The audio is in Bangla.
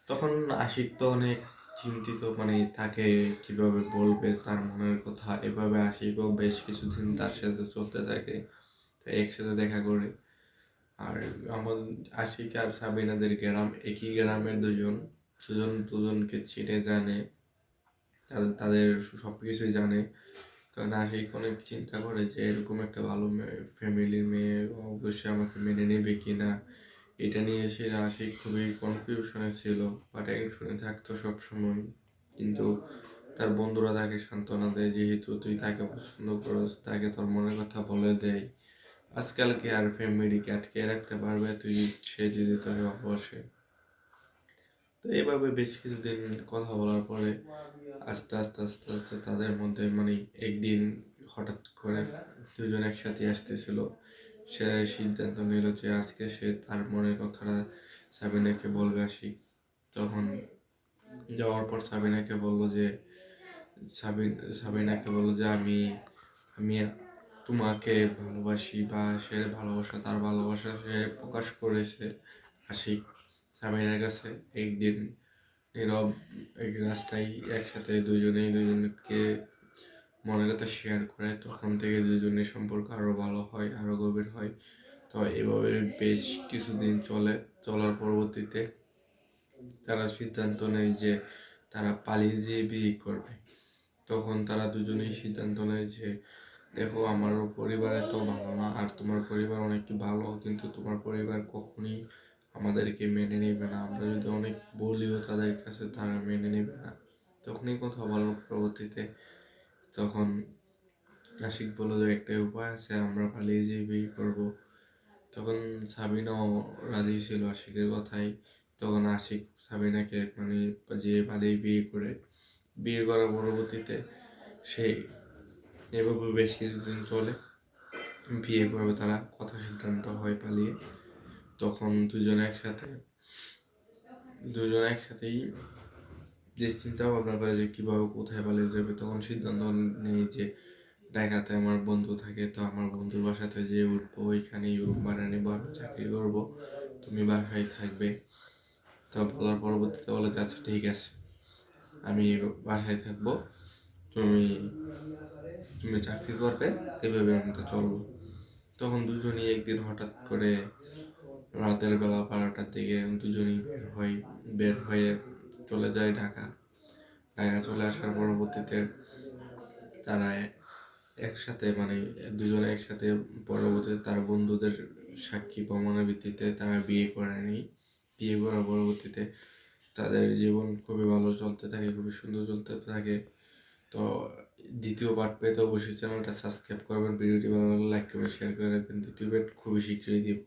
তখন আশিক তো অনেক চিন্তিত, মানে তাকে কিভাবে বলবে তার মনের কথা। এভাবে আশিকও বেশ কিছুদিন তার সাথে চলতে থাকে, তো একসাথে দেখা করে। আর আমার আশিক আর সাবিনাদের গ্রাম একই গ্রামের, দুজন দুজন দুজনকে চিনে জানে, তাদের তাদের সব কিছুই জানে। তখন আশিক অনেক চিন্তা করে যে এরকম একটা ভালো ফ্যামিলির মেয়ে অবশ্যই আমাকে মেনে নেবে কিনা। এটা নিয়ে সে আশিক খুবই কনফিউশনে ছিল বা টেনশনে থাকতো সবসময়। কিন্তু তার বন্ধুরা তাকে সান্ত্বনা দেয়, যেহেতু তুই তাকে পছন্দ করস, তাকে তোর মনের কথা বলে দেয়। আজকালকে আর ফ্যামিলিকে আটকে রাখতে পারবে তুই, সে যদি তোকে ভালোবাসে। তো এইভাবে বেশ কিছুদিন কথা বলার পরে আস্তে আস্তে আস্তে আস্তে তাদের মধ্যে, মানে একদিন হঠাৎ করে দুজন একসাথে আসতেছিল। সে সিদ্ধান্ত নিল যে আজকে সে তার মনের কথাটা সাবিনাকে বলবে আশিক। তখন যাওয়ার পর সাবিনাকে বললো যে আমি আমি তোমাকে ভালোবাসি, বা সে ভালোবাসা, তার ভালোবাসা সে প্রকাশ করেছে আশিক সাবিনার কাছে। একদিন নীরব এক রাস্তায় একসাথে দুজনেই দুজনকে মনের কথা শেয়ার করে, তখন থেকে দুজনের সম্পর্ক আরো ভালো হয়, আরো গভীর হয়। তো এভাবে বেশ কিছুদিন চলার পরবর্তীতে তারা সিদ্ধান্ত নেয় যে তারা পালিয়ে যেয়ে বিয়ে করবে। তখন তারা দুজনেই সিদ্ধান্ত নেয় যে দেখো, আমারও পরিবার এত ভালো না, আর তোমার পরিবার অনেক ভালো, কিন্তু তোমার পরিবার কখনই আমাদেরকে মেনে নেবে না। আমরা যদি অনেক বলিও তাদের কাছে, তারা মেনে নেবে না। তখনই কথা বলার পরবর্তীতে তখন আশিক বললো যে একটাই উপায় আছে, আমরা পালিয়ে যেয়ে বিয়ে করবো। তখন সাবিনাও রাজি ছিল আশিকের কথাই। তখন আশিক সাবিনাকে মানে যে পালিয়ে বিয়ে করার পরবর্তীতে সে এভাবে বেশ কিছুদিন চলে, বিয়ে করবে তারা, কথা সিদ্ধান্ত হয় পালিয়ে। তখন দুজন একসাথেই যে চিন্তা ভাবনা করে যে কিভাবে কোথায় পালিয়ে যাবে, তখন সিদ্ধান্ত নেই যে ঢাকাতে আমার বন্ধু থাকে, তো আমার বন্ধুর বাসাতে যেয়ে উঠবো, ওইখানেই রুম ভাড়া নেবো, আমি চাকরি করবো, তুমি বাসায় থাকবে। তো বলার পরবর্তীতে বলে যে আচ্ছা ঠিক আছে, আমি বাসায় থাকবো, তুমি তুমি চাকরি করবে, এভাবে আমরা চলবো। তখন দুজনেই একদিন হঠাৎ করে রাতের বেলা 12টার দিকে দুজনেই বের হয়ে চলে যায় ঢাকা চলে আসার পরবর্তীতে তারা একসাথে, মানে দুজনে একসাথে পরবর্তীতে তার বন্ধুদের সাক্ষী প্রমাণের ভিত্তিতে তারা বিয়ে করে নেয়। বিয়ে করার পরবর্তীতে তাদের জীবন খুবই ভালো চলতে থাকে, খুবই সুন্দর চলতে থাকে। তো দ্বিতীয় পার্ট পেতে অবশ্যই চ্যানেলটা সাবস্ক্রাইব করবেন, ভিডিওটি ভালো লাগলে লাইক করে শেয়ার করে রাখবেন। দ্বিতীয় পার্ট খুবই শীঘ্রই দিব।